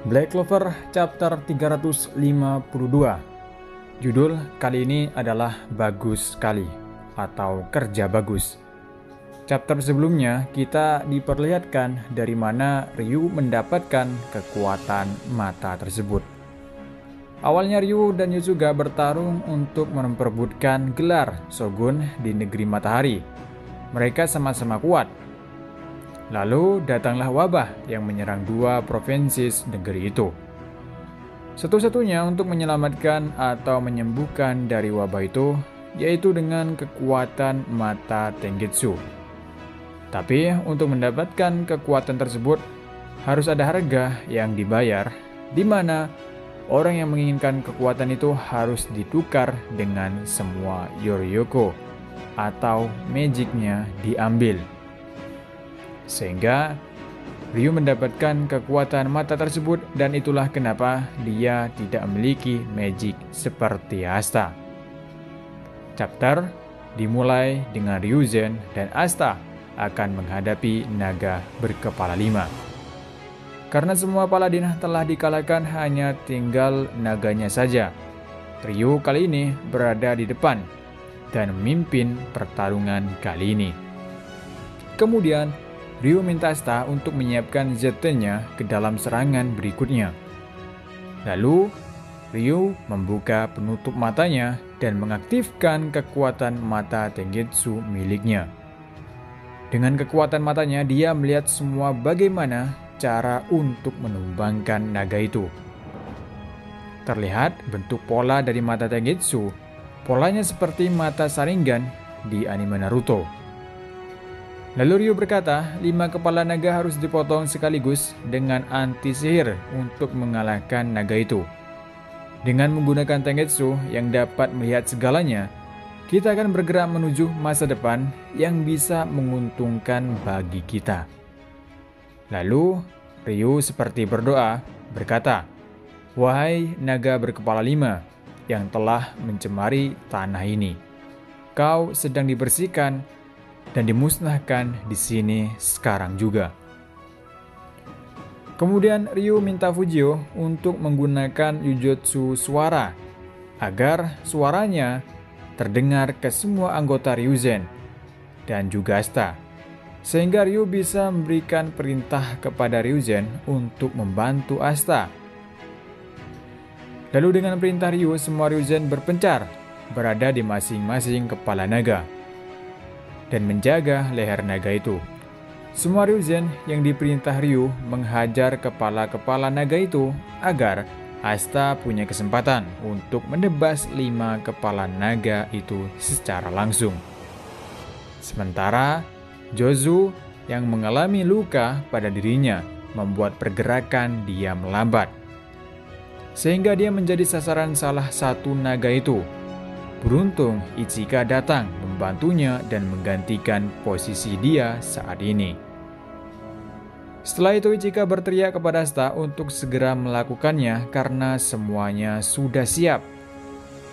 Black Clover chapter 352. Judul kali ini adalah Bagus Sekali atau Kerja Bagus. Chapter sebelumnya kita diperlihatkan dari mana Ryu mendapatkan kekuatan mata tersebut. Awalnya Ryu dan Yusuga bertarung untuk memperebutkan gelar Shogun di negeri matahari. Mereka sama-sama kuat. Lalu datanglah wabah yang menyerang dua provinsi negeri itu. Satu-satunya untuk menyelamatkan atau menyembuhkan dari wabah itu yaitu dengan kekuatan mata Tengetsu. Tapi untuk mendapatkan kekuatan tersebut harus ada harga yang dibayar, di mana orang yang menginginkan kekuatan itu harus ditukar dengan semua Yoriyoko atau magicnya diambil. Sehingga Ryu mendapatkan kekuatan mata tersebut dan itulah kenapa dia tidak memiliki magic seperti Asta. Chapter dimulai dengan Ryuzen dan Asta akan menghadapi naga berkepala 5. Karena semua paladin telah dikalahkan, hanya tinggal naganya saja. Ryu kali ini berada di depan dan memimpin pertarungan kali ini. Kemudian Ryu minta Asta untuk menyiapkan ZT-nya ke dalam serangan berikutnya. Lalu, Ryu membuka penutup matanya dan mengaktifkan kekuatan mata Tengetsu miliknya. Dengan kekuatan matanya, dia melihat semua bagaimana cara untuk menumbangkan naga itu. Terlihat bentuk pola dari mata Tengetsu, polanya seperti mata Sharingan di anime Naruto. Lalu Ryu berkata, 5 kepala naga harus dipotong sekaligus dengan anti sihir untuk mengalahkan naga itu. Dengan menggunakan Tengetsu yang dapat melihat segalanya, kita akan bergerak menuju masa depan yang bisa menguntungkan bagi kita. Lalu Ryu seperti berdoa, berkata, "Wahai naga berkepala 5 yang telah mencemari tanah ini, kau sedang dibersihkan dan dimusnahkan di sini sekarang juga." Kemudian Ryu minta Fujio untuk menggunakan Jujutsu suara agar suaranya terdengar ke semua anggota Ryuzen dan juga Asta, sehingga Ryu bisa memberikan perintah kepada Ryuzen untuk membantu Asta. Lalu dengan perintah Ryu, semua Ryuzen berpencar berada di masing-masing kepala naga dan menjaga leher naga itu. Semua Ryuzen yang diperintah Ryu menghajar kepala-kepala naga itu agar Asta punya kesempatan untuk menebas 5 kepala naga itu secara langsung. Sementara Jozu yang mengalami luka pada dirinya membuat pergerakan dia melambat, sehingga dia menjadi sasaran salah satu naga itu. Beruntung Ichika datang membantunya dan menggantikan posisi dia saat ini. Setelah itu Ichika berteriak kepada Asta untuk segera melakukannya karena semuanya sudah siap.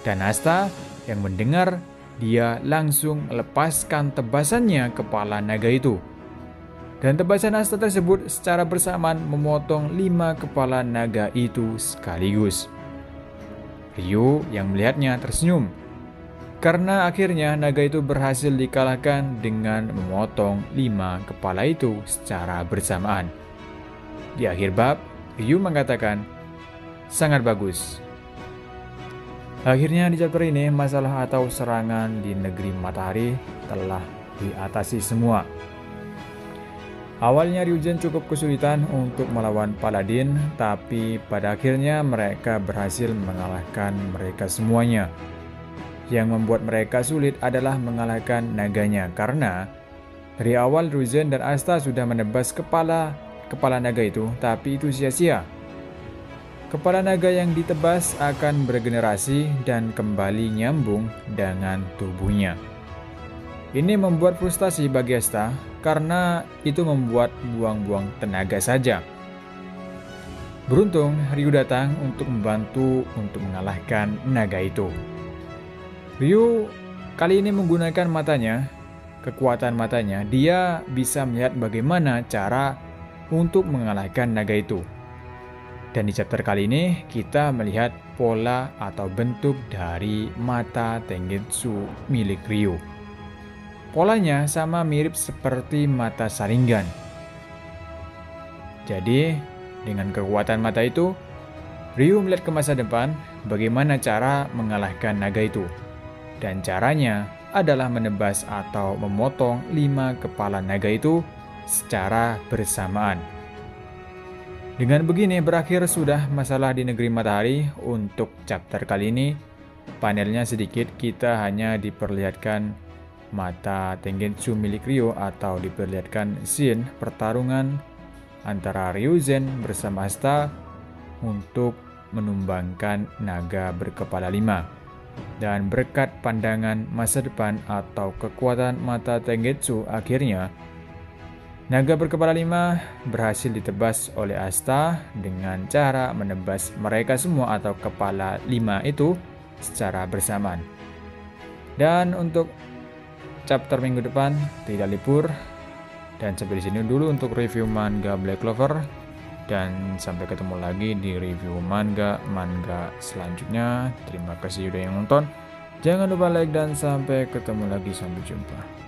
Dan Asta yang mendengar, dia langsung melepaskan tebasannya kepala naga itu. Dan tebasan Asta tersebut secara bersamaan memotong 5 kepala naga itu sekaligus. Ryu yang melihatnya tersenyum, karena akhirnya naga itu berhasil dikalahkan dengan memotong 5 kepala itu secara bersamaan. Di akhir bab, Ryu mengatakan, "Sangat bagus." Akhirnya di chapter ini, masalah atau serangan di negeri matahari telah diatasi semua. Awalnya Ryuzen cukup kesulitan untuk melawan paladin, tapi pada akhirnya mereka berhasil mengalahkan mereka semuanya. Yang membuat mereka sulit adalah mengalahkan naganya, karena dari awal Ryuzen dan Asta sudah menebas kepala naga itu, tapi itu sia-sia. Kepala naga yang ditebas akan beregenerasi dan kembali nyambung dengan tubuhnya. Ini membuat frustasi bagi Asta karena itu membuat buang-buang tenaga saja. Beruntung Ryu datang untuk membantu untuk mengalahkan naga itu. Ryu kali ini menggunakan matanya, kekuatan matanya. Dia bisa melihat bagaimana cara untuk mengalahkan naga itu. Dan di chapter kali ini kita melihat pola atau bentuk dari mata Tengetsu milik Ryu. Polanya sama mirip seperti mata Sharingan. Jadi, dengan kekuatan mata itu, Ryu melihat ke masa depan bagaimana cara mengalahkan naga itu. Dan caranya adalah menebas atau memotong 5 kepala naga itu secara bersamaan. Dengan begini berakhir sudah masalah di negeri matahari. Untuk chapter kali ini, panelnya sedikit, kita hanya diperlihatkan mata Tengetsu milik Ryu atau diperlihatkan scene pertarungan antara Ryuzen bersama Asta untuk menumbangkan naga berkepala 5. Dan berkat pandangan masa depan atau kekuatan mata Tengetsu, akhirnya naga berkepala 5 berhasil ditebas oleh Asta dengan cara menebas mereka semua atau kepala 5 itu secara bersamaan. Dan untuk chapter minggu depan tidak libur. Dan sampai di sini dulu untuk review manga Black Clover. Dan sampai ketemu lagi di review manga selanjutnya. Terima kasih sudah yang nonton. Jangan lupa like dan sampai ketemu lagi. Sampai jumpa.